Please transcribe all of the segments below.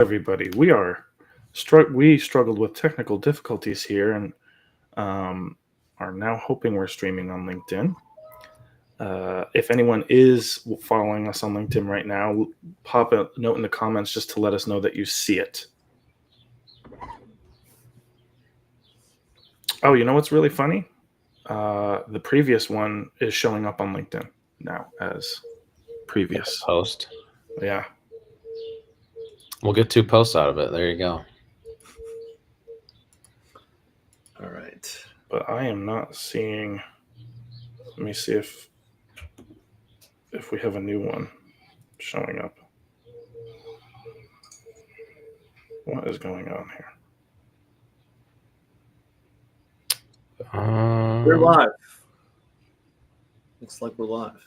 everybody. We struggled with technical difficulties here, and are now hoping we're streaming on LinkedIn. If anyone is following us on LinkedIn right now, pop a note in the comments just to let us know that you see it. Oh, you know what's really funny? The previous one is showing up on LinkedIn now as previous post. Yeah. We'll get 2 posts out of it. There you go. All right. But I am not seeing. Let me see if we have a new one showing up. What is going on here? We're live. Looks like we're live.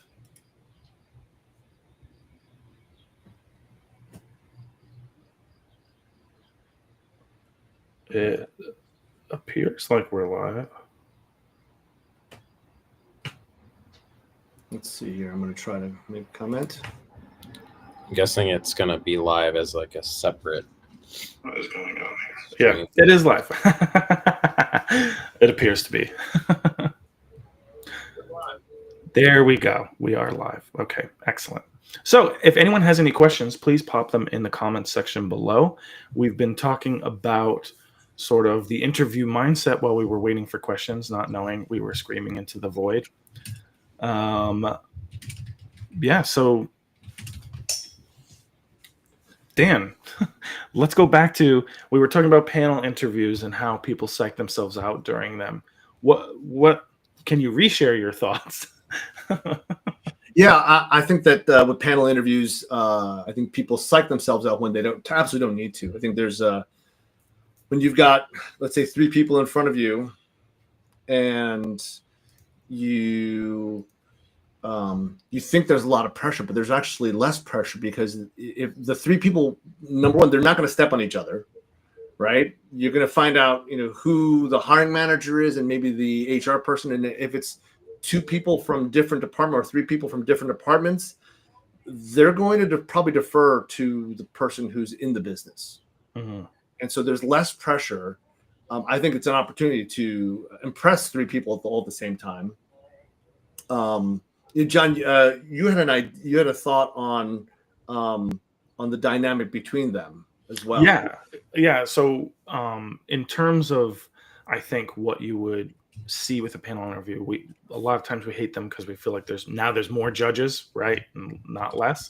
It appears like we're live. Let's see here. I'm going to try to make a comment. I'm guessing it's going to be live as like a separate. What is going on here? Yeah, it is live. It appears to be. There we go. We are live. Okay, excellent. So if anyone has any questions, please pop them in the comments section below. We've been talking about sort of the interview mindset while we were waiting for questions, not knowing we were screaming into the void. Yeah, so Dan, let's go back to, we were talking about panel interviews and how people psych themselves out during them. What can you reshare your thoughts? Yeah, I think that with panel interviews, I think people psych themselves out when they absolutely don't need to. I think there's when you've got, let's say, 3 people in front of you, and you think there's a lot of pressure, but there's actually less pressure, because if the 3 people, number one, they're not going to step on each other, right? You're going to find out, who the hiring manager is and maybe the HR person, and if it's 2 people from different departments or 3 people from different departments, they're going to probably defer to the person who's in the business. Mm-hmm. And so there's less pressure. I think it's an opportunity to impress 3 people all at the same time. John, you had a thought on the dynamic between them as well. Yeah. So in terms of, I think what you would see with a panel interview, a lot of times we hate them because we feel like there's more judges, right, and not less.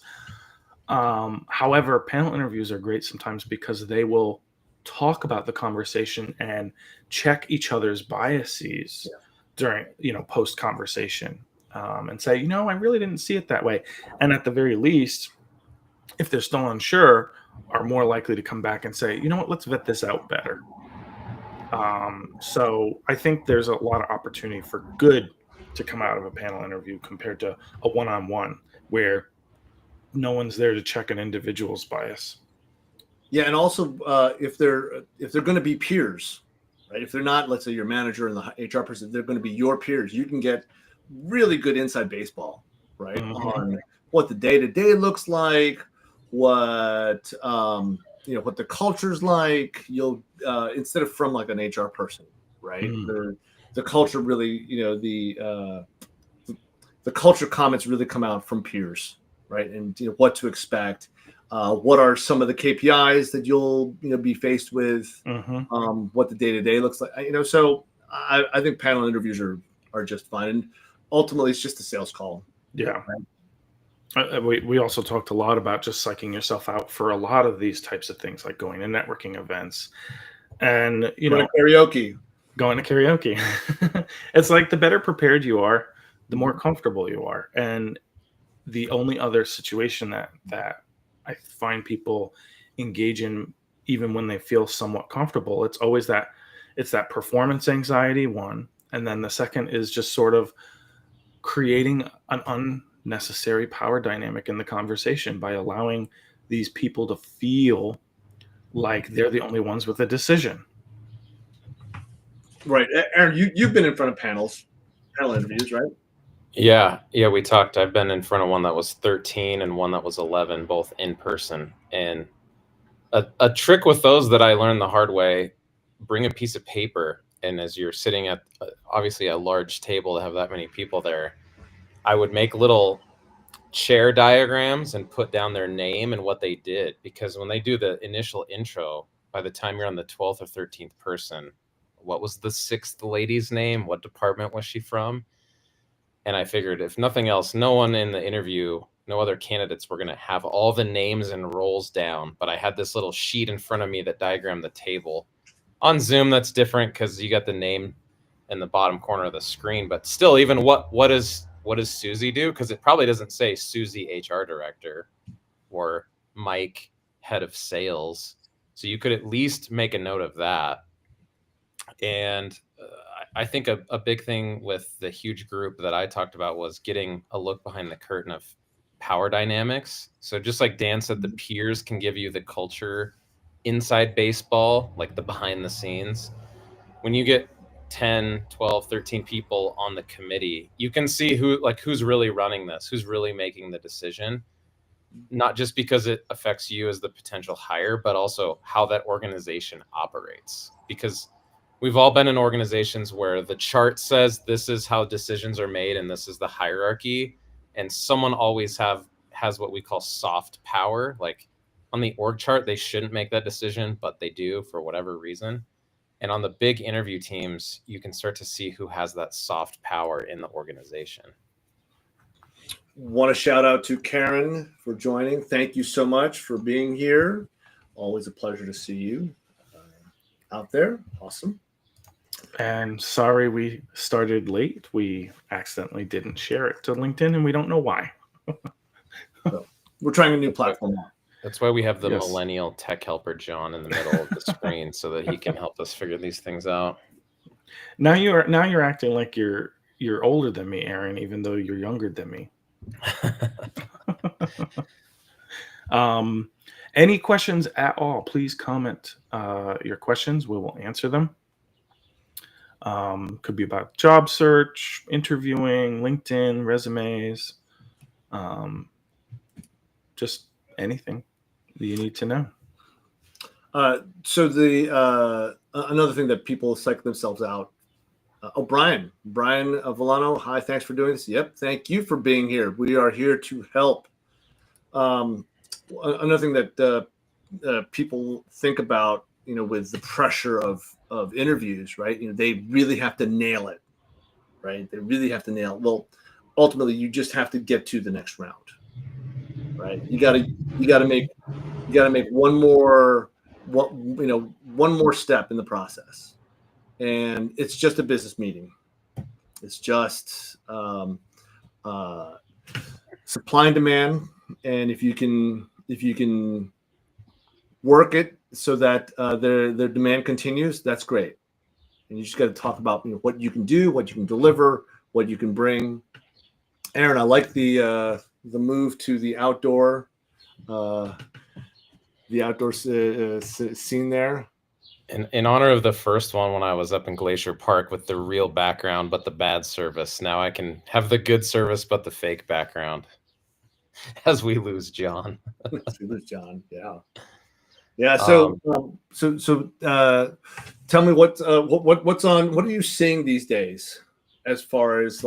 However, panel interviews are great sometimes because they will talk about the conversation and check each other's biases during post conversation, and say, I really didn't see it that way, and at the very least, if they're still unsure, are more likely to come back and say, what, let's vet this out better. So I think there's a lot of opportunity for good to come out of a panel interview compared to a one-on-one where no one's there to check an individual's bias. Yeah, and also if they're going to be peers, right? If they're not, let's say, your manager and the HR person, they're going to be your peers. You can get really good inside baseball, right? Mm-hmm. On what the day-to-day looks like, what what the culture's like. You'll instead of from like an HR person, right? Mm. The culture really, the culture comments really come out from peers, right? And what to expect. What are some of the KPIs that you'll be faced with? Mm-hmm. What the day-to-day looks like. So I think panel interviews are just fine, and ultimately it's just a sales call. Yeah. Right? We also talked a lot about just psyching yourself out for a lot of these types of things, like going to networking events and going to karaoke. It's like the better prepared you are, the more comfortable you are. And the only other situation that I find people engage in, even when they feel somewhat comfortable, it's always that performance anxiety, one, and then the second is just sort of creating an unnecessary power dynamic in the conversation by allowing these people to feel like they're the only ones with a decision. Right. Aaron, you've been in front of panel interviews, right? Yeah, we talked. I've been in front of one that was 13 and one that was 11, both in person. And A trick with those that I learned the hard way: bring a piece of paper, and as you're sitting at obviously a large table to have that many people there, I would make little chair diagrams and put down their name and what they did, because when they do the initial intro, by the time you're on the 12th or 13th person, what was the sixth lady's name? What department was she from? And I figured, if nothing else, no one in the interview, no other candidates were going to have all the names and roles down. But I had this little sheet in front of me that diagrammed the table. On Zoom, that's different because you got the name in the bottom corner of the screen. But still, even what does Susie do? Because it probably doesn't say Susie HR director or Mike head of sales. So you could at least make a note of that. And I think a big thing with the huge group that I talked about was getting a look behind the curtain of power dynamics. So just like Dan said, the peers can give you the culture inside baseball, like the behind the scenes. When you get 10, 12, 13 people on the committee, you can see who's really running this, who's really making the decision, not just because it affects you as the potential hire, but also how that organization operates. Because we've all been in organizations where the chart says this is how decisions are made and this is the hierarchy, and someone always has what we call soft power. Like on the org chart, they shouldn't make that decision, but they do for whatever reason. And on the big interview teams, you can start to see who has that soft power in the organization. Want to shout out to Karen for joining. Thank you so much for being here. Always a pleasure to see you out there. Awesome. And sorry we started late. We accidentally didn't share it to LinkedIn, and we don't know why. So, we're trying a new platform now. That's why we have the Yes. millennial tech helper John in the middle of the screen, so that he can help us figure these things out. Now you're acting like you're older than me, Aaron, even though you're younger than me. Any questions at all, please comment your questions. We will answer them. Could be about job search, interviewing, LinkedIn, resumes, just anything that you need to know. So the another thing that people psych themselves out. Brian Volano, hi, thanks for doing this. Yep, thank you for being here. We are here to help. Another thing that people think about, with the pressure of interviews, right? They really have to nail it, right? They really have to nail it. Well, ultimately, you just have to get to the next round, right? You got to make one more step in the process, and it's just a business meeting. It's just supply and demand, and if you can work it so that their demand continues, that's great. And you just got to talk about what you can do, what you can deliver, what you can bring. Aaron, I like the move to the outdoor scene there. In honor of the first one, when I was up in Glacier Park with the real background but the bad service, now I can have the good service but the fake background. As we lose John. Yeah. So tell me what's on. What are you seeing these days, as far as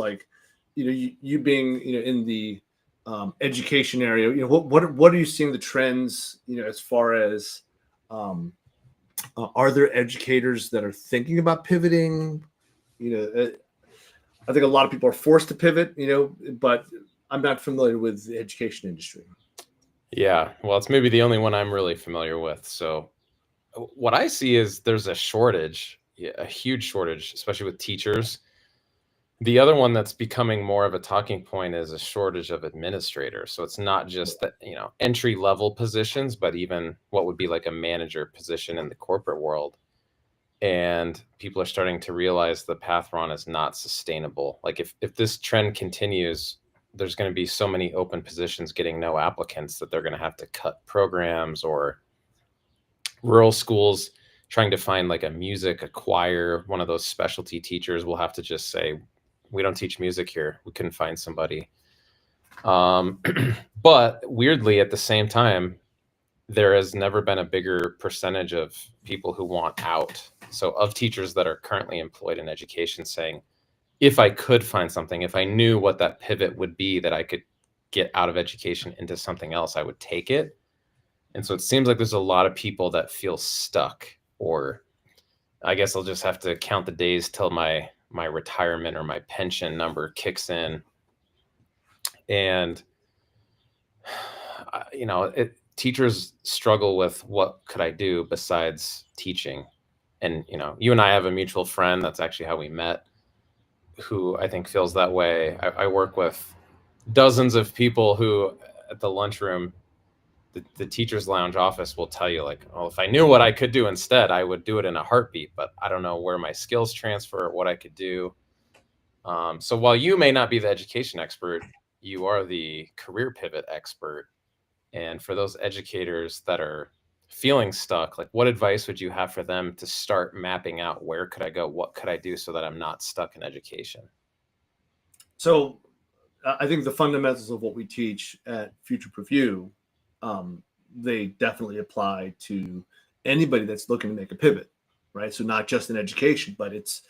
you being in the education area? What are you seeing the trends? As far as are there educators that are thinking about pivoting? I think a lot of people are forced to pivot. But I'm not familiar with the education industry. Yeah, well, it's maybe the only one I'm really familiar with. So what I see is there's a shortage, a huge shortage, especially with teachers. The other one that's becoming more of a talking point is a shortage of administrators. So it's not just that, entry level positions, but even what would be like a manager position in the corporate world. And people are starting to realize the path we're on is not sustainable. Like if this trend continues, there's going to be so many open positions getting no applicants that they're going to have to cut programs, or rural schools trying to find like a music, a choir, one of those specialty teachers will have to just say, we don't teach music here. We couldn't find somebody. But weirdly, at the same time, there has never been a bigger percentage of people who want out. So of teachers that are currently employed in education saying, if I could find something, if I knew what that pivot would be that I could get out of education into something else, I would take it. And so it seems like there's a lot of people that feel stuck, or I guess I'll just have to count the days till my retirement or my pension number kicks in. And teachers struggle with, what could I do besides teaching? And you and I have a mutual friend, that's actually how we met, who I think feels that way. I work with dozens of people who at the lunchroom, the teacher's lounge office will tell you, like, oh, if I knew what I could do instead, I would do it in a heartbeat, but I don't know where my skills transfer or what I could do. So while you may not be the education expert, you are the career pivot expert. And for those educators that are feeling stuck, like, what advice would you have for them to start mapping out, where could I go? What could I do so that I'm not stuck in education? So I think the fundamentals of what we teach at FutureProof You, they definitely apply to anybody that's looking to make a pivot, right? So not just in education, but it's,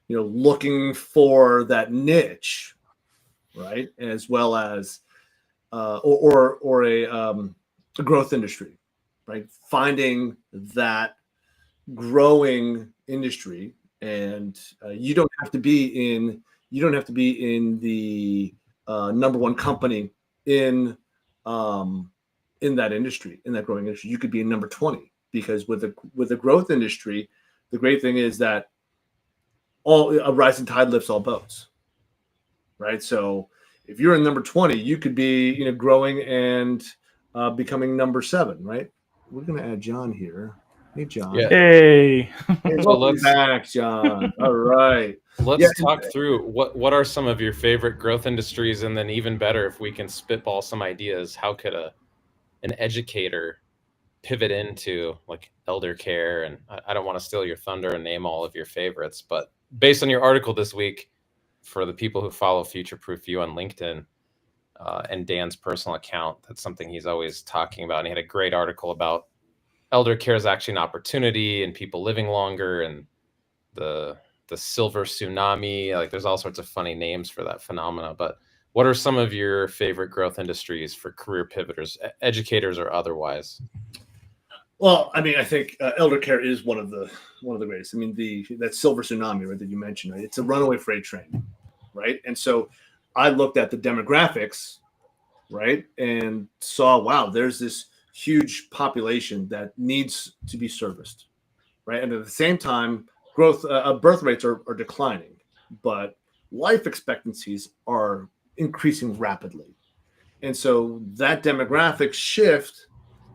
looking for that niche, right? As well as, or a growth industry, right? Finding that growing industry, and you don't have to be in the number one company in that industry, in that growing industry. You could be in number 20, because with a growth industry, the great thing is that a rising tide lifts all boats, right? So if you're in number 20, you could be growing and becoming number 7, right? We're going to add John here. Hey, John. Yeah. Hey. Welcome back, John. All right. Let's talk through what are some of your favorite growth industries, and then even better, if we can spitball some ideas, how could an educator pivot into, like, elder care? And I don't want to steal your thunder and name all of your favorites, but based on your article this week, for the people who follow FutureProof You on LinkedIn, and Dan's personal account, that's something he's always talking about. And he had a great article about elder care is actually an opportunity and people living longer, and the silver tsunami. Like, there's all sorts of funny names for that phenomena. But what are some of your favorite growth industries for career pivoters, educators or otherwise? Well, I mean, I think elder care is one of the greatest. I mean, that silver tsunami, right, that you mentioned, right? It's a runaway freight train, right? And so I looked at the demographics, right, and saw, wow, there's this huge population that needs to be serviced, right? And at the same time, birth rates are declining, but life expectancies are increasing rapidly. And so that demographic shift,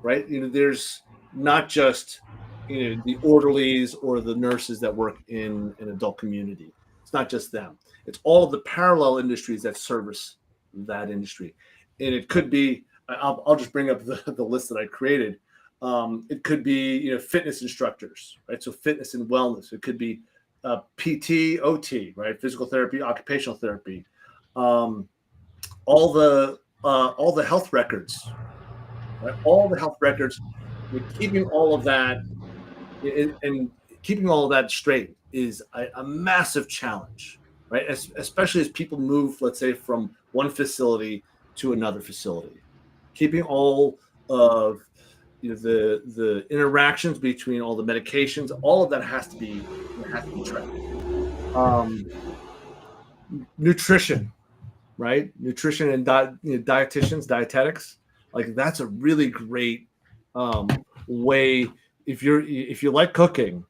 right, there's not just the orderlies or the nurses that work in an adult community. It's not just them. It's all of the parallel industries that service that industry. And it could be, I'll just bring up the list that I created. It could be fitness instructors, right? So fitness and wellness. It could be PT, OT, right? Physical therapy, occupational therapy. All the health records, right? All the health records. Keeping all of that and keeping all of that straight is a massive challenge, right? Especially as people move, let's say, from one facility to another facility. Keeping all of the interactions between all the medications, all of that has to be tracked. Nutrition, right? Nutrition and dietitians, dietetics, like, that's a really great way. If you like cooking,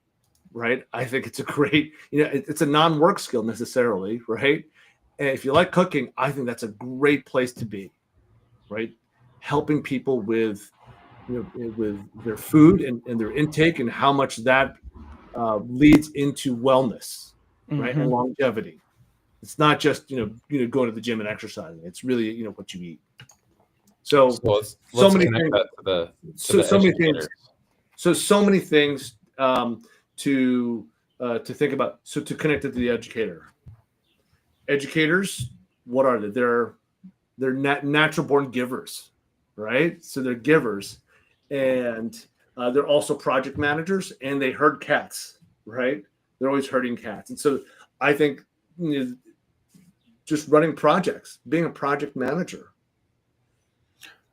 right? I think it's a great, it's a non-work skill necessarily, right? And if you like cooking, I think that's a great place to be, right? Helping people with with their food and their intake, and how much that leads into wellness, right? And longevity. It's not just going to the gym and exercising. It's really what you eat. So let's many connect things. that to the So many educators. things. So many things to think about. So to connect it to the educator. Educators, what are they? They're natural born givers, right? So they're givers, and they're also project managers, and they herd cats, right? They're always herding cats. And so I think just running projects, being a project manager.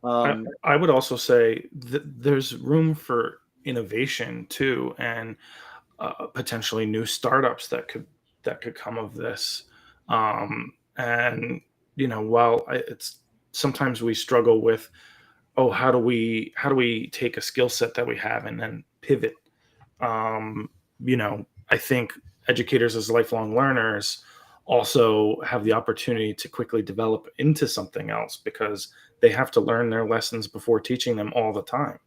I would also say that there's room for innovation too, and potentially new startups that could come of this. And while it's sometimes we struggle with, oh, how do we take a skill set that we have and then pivot? I think educators as lifelong learners also have the opportunity to quickly develop into something else because they have to learn their lessons before teaching them all the time.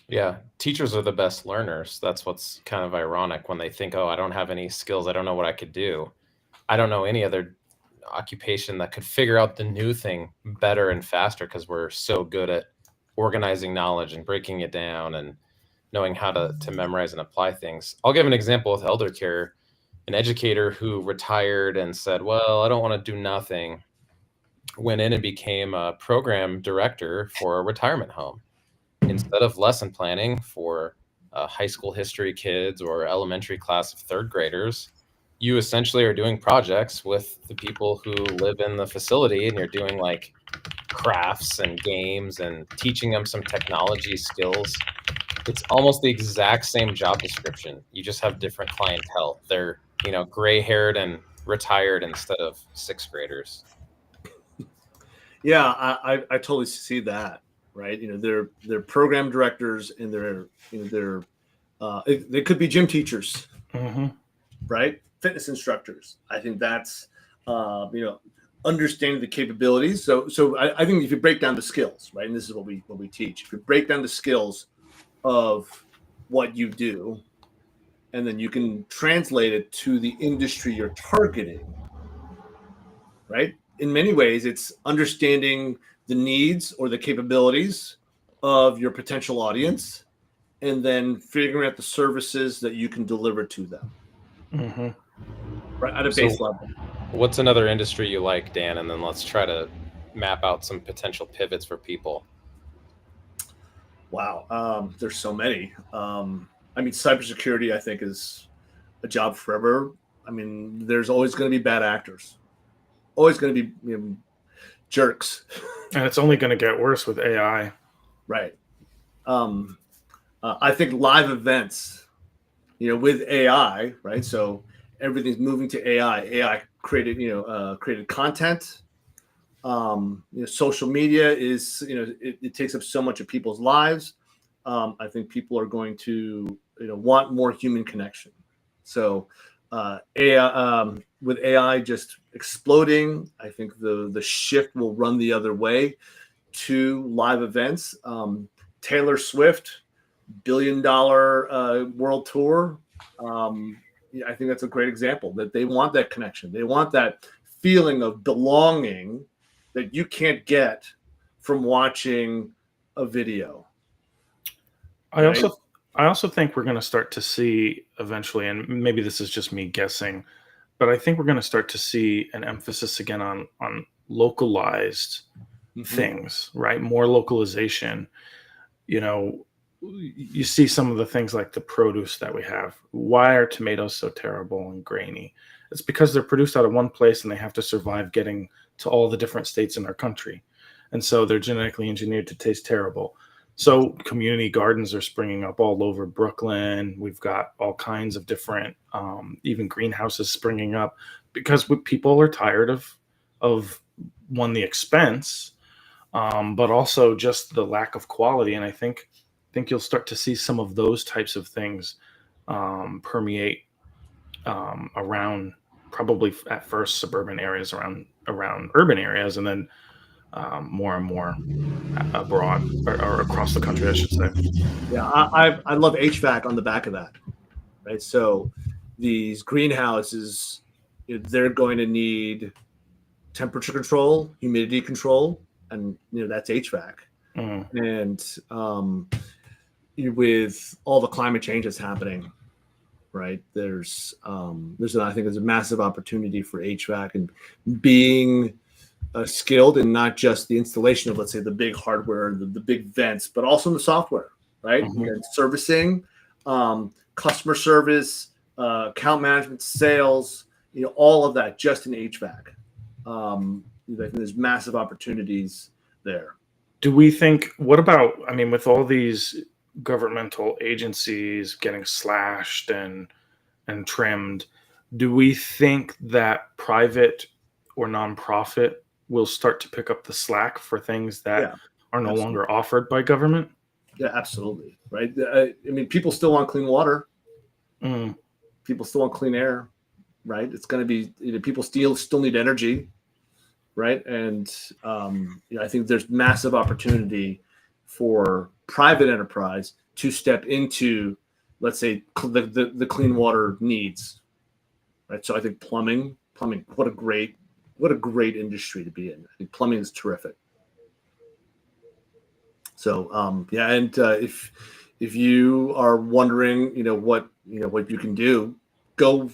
Yeah, teachers are the best learners. That's what's kind of ironic when they think, oh, I don't have any skills. I don't know what I could do. I don't know any other occupation that could figure out the new thing better and faster because we're so good at organizing knowledge and breaking it down and knowing how to memorize and apply things. I'll give an example with elder care. An educator who retired and said, well, I don't want to do nothing, went in and became a program director for a retirement home. Instead of lesson planning for high school history kids or elementary class of third graders, you essentially are doing projects with the people who live in the facility, and you're doing like crafts and games and teaching them some technology skills. It's almost the exact same job description. You just have different clientele. They're, gray haired and retired instead of sixth graders. Yeah, I totally see that. Right. They're program directors, and they could be gym teachers, right? Fitness instructors. I think that's, understanding the capabilities. So I think if you break down the skills, right, and this is what we teach, if you break down the skills of what you do, and then you can translate it to the industry you're targeting, right? In many ways, it's understanding the needs or the capabilities of your potential audience, and then figuring out the services that you can deliver to them, right, at a base level. What's another industry you like, Dan? And then let's try to map out some potential pivots for people. Wow, there's so many. Cybersecurity, I think, is a job forever. There's always going to be bad actors, always going to be jerks, and it's only going to get worse with AI. Right. I think live events, with AI, right? So everything's moving to AI. AI created content. Social media is, it takes up so much of people's lives. I think people are going to, want more human connection. So AI, with AI just exploding, I think the shift will run the other way to live events. Taylor Swift, $1 billion world tour. I think that's a great example that they want that connection. They want that feeling of belonging that you can't get from watching a video. I also think we're going to start to see eventually, and maybe this is just me guessing, but I think we're going to start to see an emphasis again on localized things, right? More localization. You see some of the things like the produce that we have. Why are tomatoes so terrible and grainy? It's because they're produced out of one place and they have to survive getting to all the different states in our country. And so they're genetically engineered to taste terrible. So community gardens are springing up all over Brooklyn. We've got all kinds of different, even greenhouses springing up because people are tired of one, the expense, but also just the lack of quality. And I think you'll start to see some of those types of things permeate around, probably at first suburban areas, around urban areas, and then more and more abroad or across the country, I should say. Yeah, I love HVAC on the back of that, right? So these greenhouses, they're going to need temperature control, humidity control, and that's HVAC. And with all the climate change that's happening, right? I think there's a massive opportunity for HVAC and being skilled in not just the installation of, let's say, the big hardware, the big vents, but also in the software, right? And servicing, customer service, account management, sales, all of that just in HVAC. I think there's massive opportunities there. Do we think, what about, I mean, with all these governmental agencies getting slashed and trimmed, do we think that private or nonprofit will start to pick up the slack for things that Yeah, are no absolutely. longer offered by government? Yeah, absolutely. Right. I mean, people still want clean water. Mm, People still want clean air. Right. It's going to be, people still need energy. Right. And I think there's massive opportunity for private enterprise to step into, let's say, the clean water needs. Right. So I think plumbing, what a great industry to be in. I think plumbing is terrific. So yeah, and if you are wondering, what you can do, go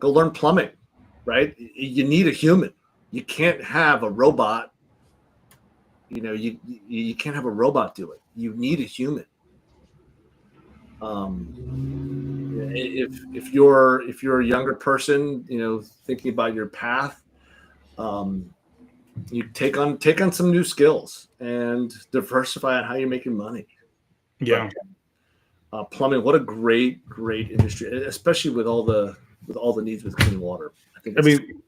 learn plumbing. Right. You need a human. You can't have a robot. You can't have a robot do it. You need a human. If you're a younger person, thinking about your path, you take on some new skills and diversify on how you're making money. yeah. But, plumbing, what a great industry, especially with all the needs with clean water. I mean,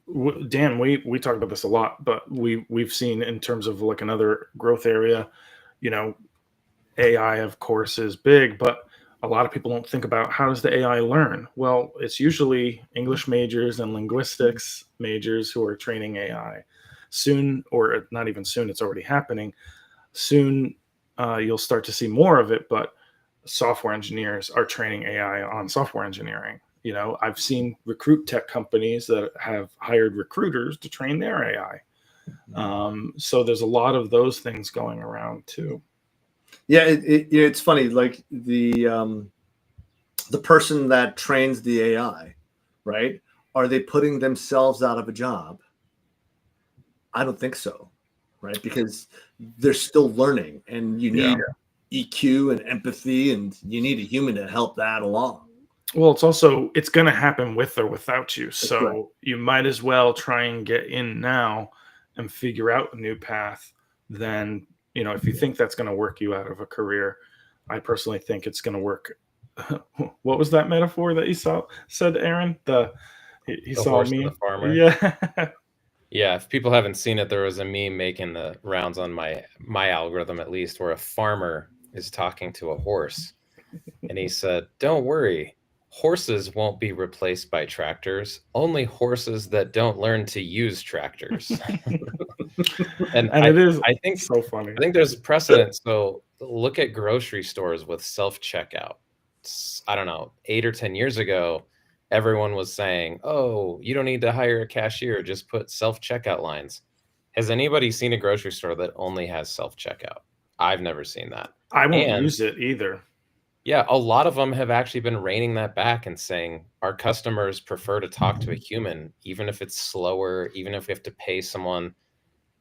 Dan, we talk about this a lot, but we've seen in terms of like another growth area, AI of course is big, but a lot of people don't think about how does the AI learn? Well, it's usually English majors and linguistics majors who are training AI. Soon, or not even soon, it's already happening. Soon, you'll start to see more of it, but software engineers are training AI on software engineering. I've seen recruit tech companies that have hired recruiters to train their AI. So there's a lot of those things going around too. Yeah, it's funny. Like the person that trains the AI, right? Are they putting themselves out of a job? I don't think so, right? Because they're still learning, and you need EQ and empathy, and you need a human to help that along. Well, it's going to happen with or without you. So you might as well try and get in now and figure out a new path. Then, if you think that's going to work you out of a career, I personally think it's going to work. What was that metaphor that you said, Aaron? He The saw horse me. and the farmer. Yeah. Yeah, if people haven't seen it, there was a meme making the rounds on my algorithm, at least, where a farmer is talking to a horse. And he said, "Don't worry, horses won't be replaced by tractors, only horses that don't learn to use tractors." And it is I think so funny. I think there's precedent. So look at grocery stores with self-checkout. I don't know, 8 or 10 years ago, everyone was saying, "Oh, you don't need to hire a cashier, just put self-checkout lines." Has anybody seen a grocery store that only has self-checkout? I've never seen that. I won't And use it either. yeah, a lot of them have actually been reining that back and saying our customers prefer to talk to a human, even if it's slower, even if we have to pay someone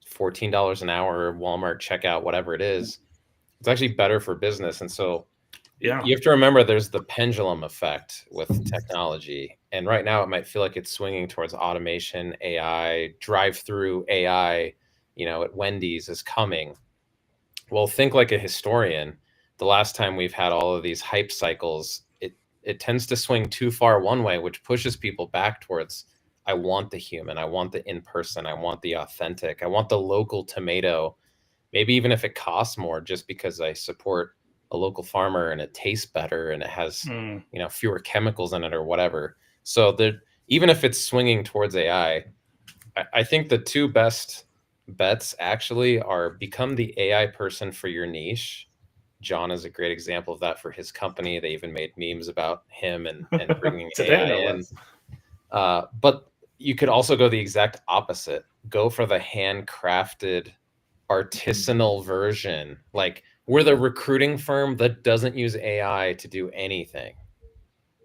$14 an hour, Walmart checkout, whatever it is. It's actually better for business. And so Yeah. you have to remember there's the pendulum effect with technology. And right now it might feel like it's swinging towards automation, AI, drive-through AI, at Wendy's is coming. Well, think like a historian. The last time we've had all of these hype cycles, it tends to swing too far one way, which pushes people back towards, I want the human, I want the in-person, I want the authentic, I want the local tomato. Maybe even if it costs more, just because I support a local farmer and it tastes better and it has fewer chemicals in it or whatever. So even if it's swinging towards AI, I think the two best bets actually are become the AI person for your niche. John is a great example of that for his company. They even made memes about him and bringing Today, AI no in. less. But you could also go the exact opposite. Go for the handcrafted, artisanal version. Like, we're the recruiting firm that doesn't use AI to do anything.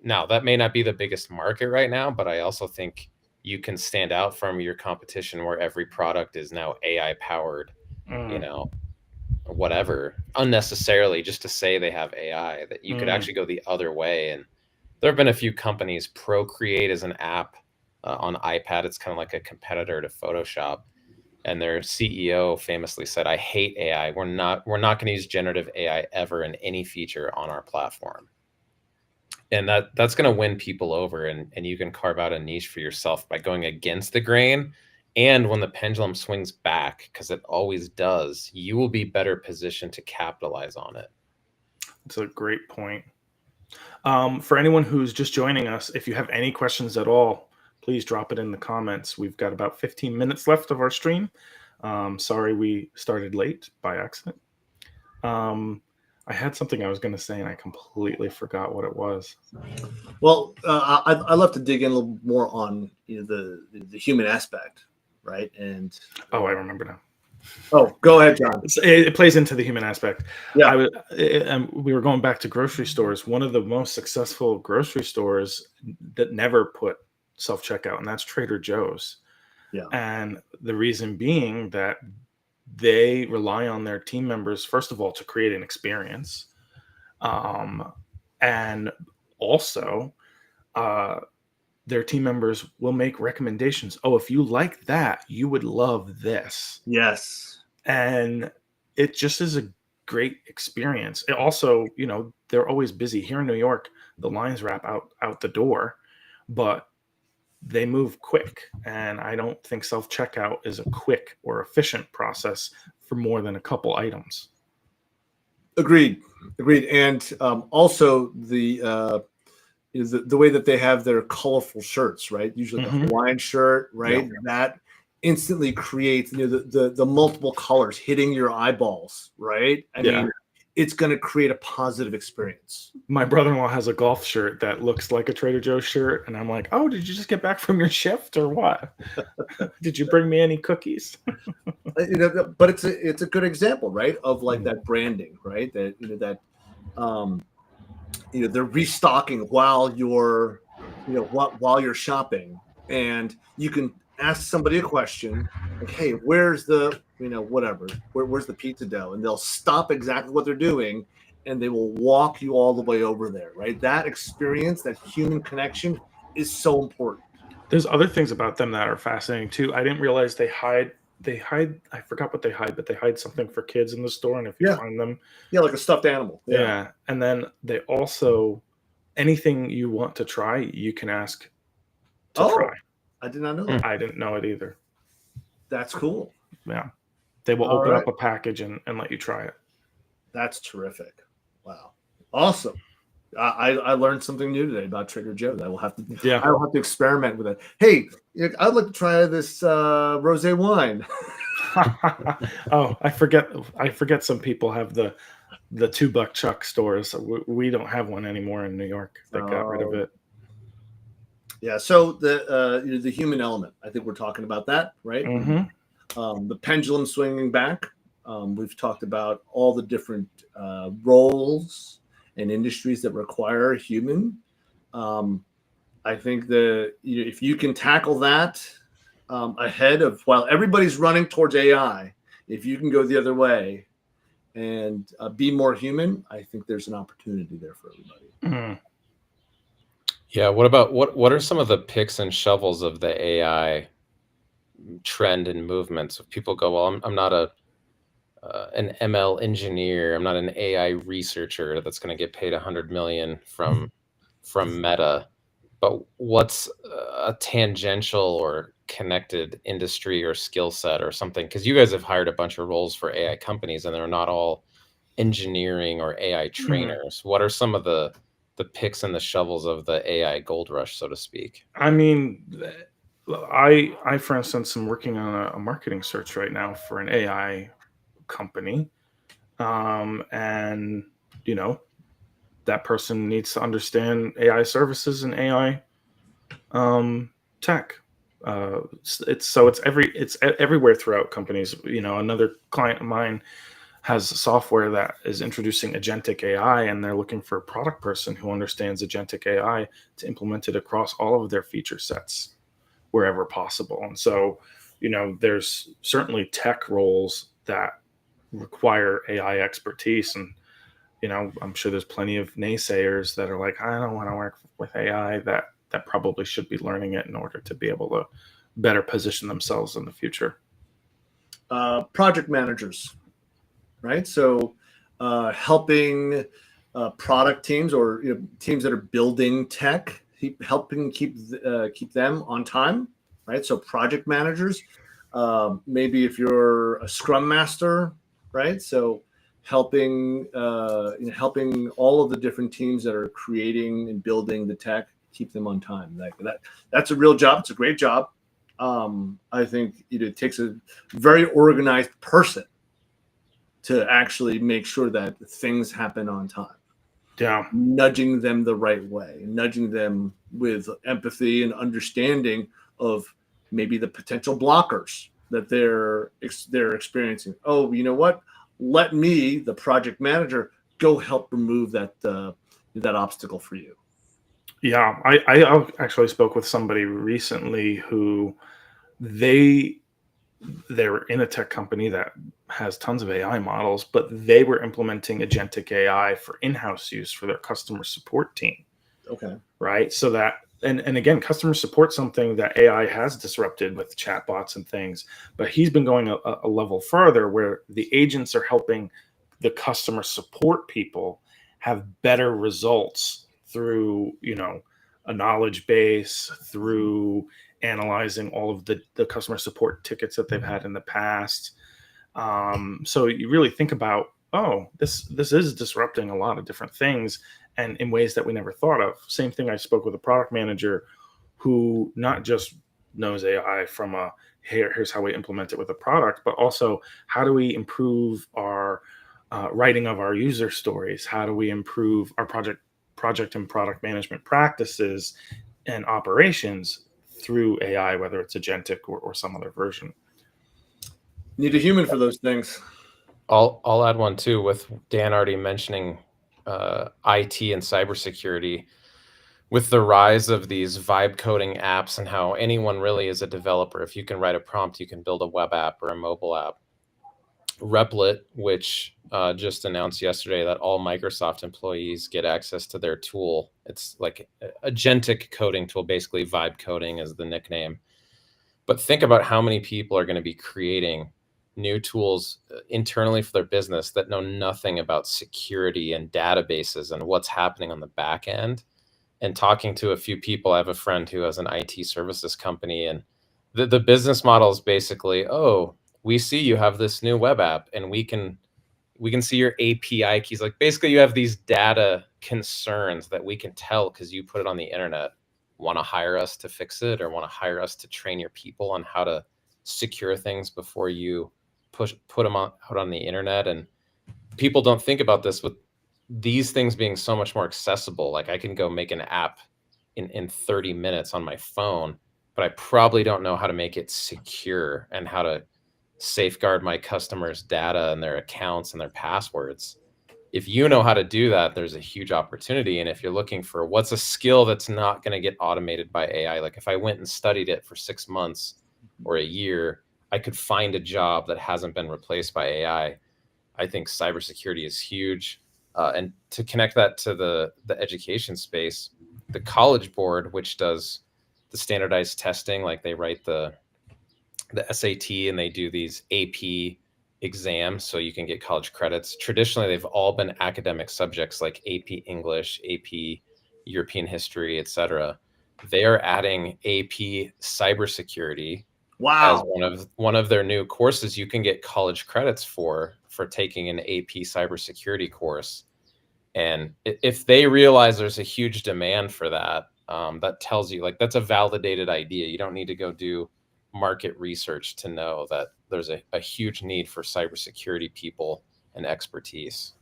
Now, that may not be the biggest market right now, but I also think you can stand out from your competition where every product is now AI powered, you Mm, know, whatever, unnecessarily just to say they have AI, that you could actually go the other way. And there have been a few companies. Procreate is an app on iPad. It's kind of like a competitor to Photoshop. And their CEO famously said, "I hate AI. We're not going to use generative AI ever in any feature on our platform." And that's going to win people over, and you can carve out a niche for yourself by going against the grain. And when the pendulum swings back, because it always does, you will be better positioned to capitalize on it. that's a great point. For anyone who's just joining us, if you have any questions at all, please drop it in the comments. We've got about 15 minutes left of our stream. Sorry we started late by accident. I had something I was going to say and I completely forgot what it was. Well, I'd love to dig in a little more on the human aspect, right? And Oh, I remember now. oh, go ahead, John. It plays into the human aspect. Yeah. We were going back to grocery stores. One of the most successful grocery stores that never put self-checkout, and that's Trader Joe's. Yeah. And the reason being that they rely on their team members, first of all, to create an experience. And also, their team members will make recommendations. Oh, if you like that, you would love this. Yes. And it just is a great experience. It also, they're always busy. Here in New York, the lines wrap out the door, but they move quick. And I don't think self-checkout is a quick or efficient process for more than a couple items. Agreed. And also the way that they have their colorful shirts, right? Usually the Hawaiian shirt, right? Yep. That instantly creates the multiple colors hitting your eyeballs, right? I mean, it's going to create a positive experience. My brother-in-law has a golf shirt that looks like a Trader Joe's shirt, and I'm like, "Oh, did you just get back from your shift or what? Did you bring me any cookies?" But it's a good example, right, of like that branding, right? That they're restocking while you're shopping, and you can ask somebody a question like, "Hey, where's the whatever? Where's the pizza dough?" And they'll stop exactly what they're doing, and they will walk you all the way over there, right? That experience, that human connection, is so important. There's other things about them that are fascinating too. I didn't realize they hide. I forgot what they hide, but they hide something for kids in the store, and if you find them, like a stuffed animal. Yeah. And then they also, anything you want to try, you can ask to try. I did not know that. I didn't know it either. That's cool. Yeah. They will open up a package and let you try it. That's terrific. Wow. Awesome. I learned something new today about Trader Joe's. I will have to experiment with it. Hey, I'd like to try this rosé wine. Oh, I forget some people have the $2 Chuck stores. We don't have one anymore in New York. They got rid of it. Yeah. So the human element, I think we're talking about that, right? The pendulum swinging back. We've talked about all the different roles and industries that require a human. I think if you can tackle that ahead of while everybody's running towards AI, if you can go the other way and be more human, I think there's an opportunity there for everybody. Yeah. What are some of the picks and shovels of the AI trend and movements? If people go, well, I'm not an ML engineer, I'm not an AI researcher that's going to get paid $100 million from Meta, but what's a tangential or connected industry or skill set or something? Because you guys have hired a bunch of roles for AI companies, and they're not all engineering or AI trainers. What are some of the picks and the shovels of the AI gold rush, so to speak? I mean, I for instance, am working on a marketing search right now for an AI company, and that person needs to understand AI services and AI tech. It's everywhere throughout companies. Another client of mine has software that is introducing agentic AI, and they're looking for a product person who understands agentic AI to implement it across all of their feature sets. wherever possible. And so, there's certainly tech roles that require AI expertise. And, I'm sure there's plenty of naysayers that are like, I don't want to work with AI, that probably should be learning it in order to be able to better position themselves in the future. Project managers, right? So helping product teams or teams that are building tech, helping keep them on time, right? So project managers, maybe if you're a scrum master, right? So helping helping all of the different teams that are creating and building the tech, keep them on time. That's a real job. It's a great job. I think it takes a very organized person to actually make sure that things happen on time. Yeah. Nudging them the right way, nudging them with empathy and understanding of maybe the potential blockers that they're experiencing. Oh, you know what? Let me, the project manager, go help remove that obstacle for you. Yeah, I actually spoke with somebody recently who they're in a tech company that has tons of AI models, but they were implementing agentic AI for in-house use for their customer support team. Okay. Right. So that, and again, customer support, something that AI has disrupted with chatbots and things, but he's been going a level further where the agents are helping the customer support people have better results through, a knowledge base, through analyzing all of the customer support tickets that they've had in the past. So you really think about, oh, this is disrupting a lot of different things and in ways that we never thought of. Same thing, I spoke with a product manager who not just knows AI from here's how we implement it with a product, but also how do we improve our writing of our user stories? How do we improve our project and product management practices and operations through AI, whether it's agentic or some other version? Need a human for those things. I'll add one too, with Dan already mentioning IT and cybersecurity. With the rise of these vibe coding apps and how anyone really is a developer, if you can write a prompt, you can build a web app or a mobile app. Replit, which just announced yesterday that all Microsoft employees get access to their tool. It's like agentic coding tool, basically vibe coding is the nickname. But think about how many people are going to be creating new tools internally for their business that know nothing about security and databases and what's happening on the back end. And talking to a few people, I have a friend who has an IT services company, and the business model is basically, oh, we see you have this new web app and we can see your API keys. Like basically you have these data concerns that we can tell because you put it on the internet. Want to hire us to fix it, or want to hire us to train your people on how to secure things before you put them out on the internet? And people don't think about this with these things being so much more accessible. Like I can go make an app in 30 minutes on my phone, but I probably don't know how to make it secure and how to safeguard my customers' data and their accounts and their passwords. If you know how to do that, there's a huge opportunity. And if you're looking for what's a skill that's not going to get automated by AI, like if I went and studied it for 6 months or a year, I could find a job that hasn't been replaced by AI. I think cybersecurity is huge. And to connect that to the education space, the College Board, which does the standardized testing, like they write the SAT and they do these AP exams so you can get college credits. Traditionally, they've all been academic subjects like AP English, AP European history, etc. They are adding AP cybersecurity. Wow. As one of their new courses you can get college credits for taking an AP cybersecurity course. And if they realize there's a huge demand for that, that tells you like that's a validated idea. You don't need to go do market research to know that there's a huge need for cybersecurity people and expertise.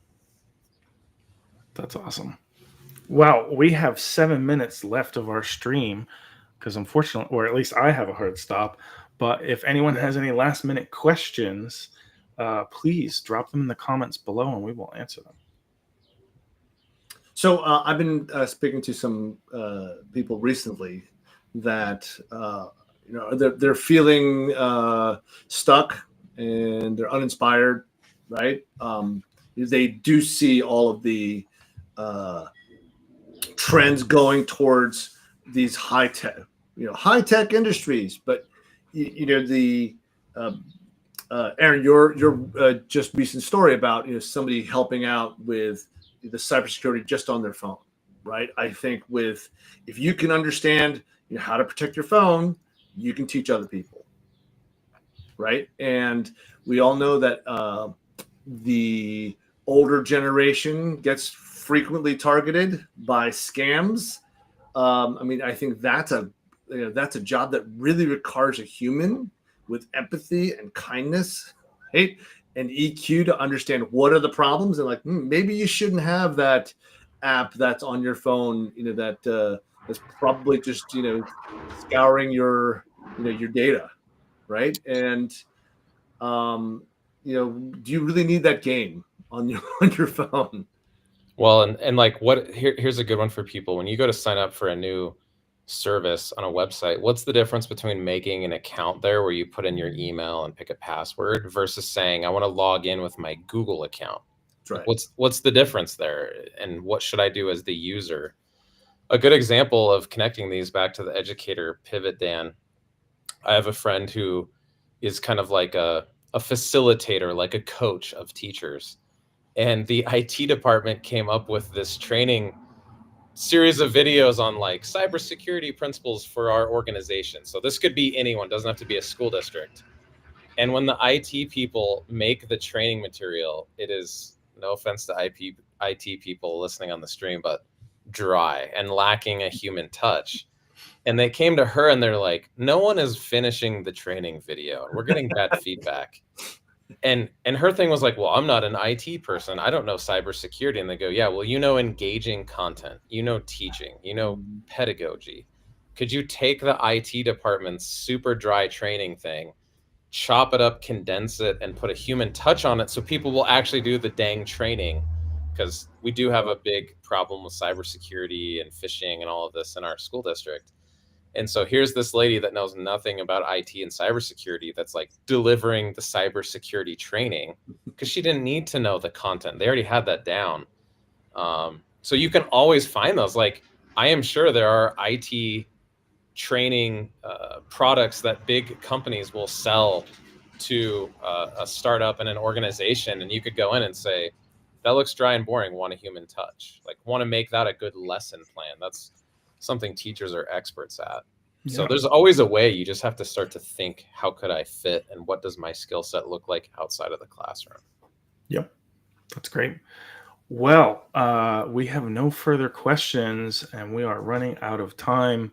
That's awesome. Well, we have 7 minutes left of our stream because unfortunately, or at least I have a hard stop. But if anyone has any last minute questions, please drop them in the comments below and we will answer them. So I've been speaking to some people recently that they're feeling stuck and they're uninspired, right? They do see all of the trends going towards these high tech industries, but the Aaron, your just recent story about somebody helping out with the cybersecurity just on their phone, right? I think if you can understand how to protect your phone, you can teach other people, right? And we all know that the older generation gets frequently targeted by scams. I think that's a job that really requires a human with empathy and kindness, right? And EQ to understand what are the problems and maybe you shouldn't have that app that's on your phone, that's probably just scouring your your data, right? And do you really need that game on your phone? Well, and like here's a good one for people. When you go to sign up for a new service on a website, what's the difference between making an account there where you put in your email and pick a password versus saying I want to log in with my Google account? That's right. What's the difference there, and what should I do as the user? A good example of connecting these back to the educator pivot, Dan, I have a friend who is kind of like a facilitator, like a coach of teachers. And the IT department came up with this training series of videos on like cybersecurity principles for our organization. So this could be anyone, doesn't have to be a school district. And when the IT people make the training material, it is, no offense to IT people listening on the stream, but dry and lacking a human touch. And they came to her and they're like, no one is finishing the training video. We're getting bad feedback. And her thing was like, well, I'm not an IT person. I don't know cybersecurity. And they go, yeah, well, engaging content, teaching, pedagogy. Could you take the IT department's super dry training thing, chop it up, condense it, and put a human touch on it so people will actually do the dang training? Because we do have a big problem with cybersecurity and phishing and all of this in our school district. And so here's this lady that knows nothing about IT and cybersecurity that's like delivering the cybersecurity training because she didn't need to know the content. They already had that down. So you can always find those. Like, I am sure there are IT training products that big companies will sell to a startup and an organization. And you could go in and say, that looks dry and boring, want a human touch. Like, want to make that a good lesson plan. That's something teachers are experts at. Yeah. So there's always a way. You just have to start to think, how could I fit and what does my skill set look like outside of the classroom? Yep. That's great. Well, we have no further questions and we are running out of time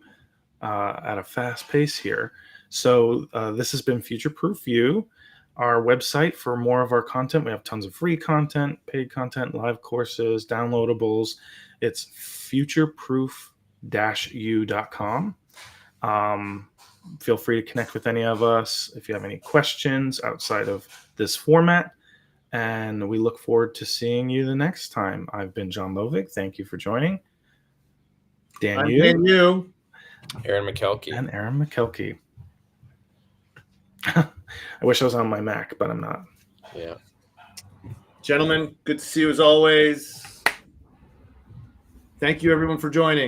at a fast pace here. So this has been FutureProof You, our website for more of our content. We have tons of free content, paid content, live courses, downloadables. It's futureproof-u.com. Feel free to connect with any of us if you have any questions outside of this format. And we look forward to seeing you the next time. I've been John Lovick. Thank you for joining. Dan Yu. Aaron McKelkey. And Aaron McKelkey. I wish I was on my Mac, but I'm not. Yeah. Gentlemen, good to see you as always. Thank you, everyone, for joining.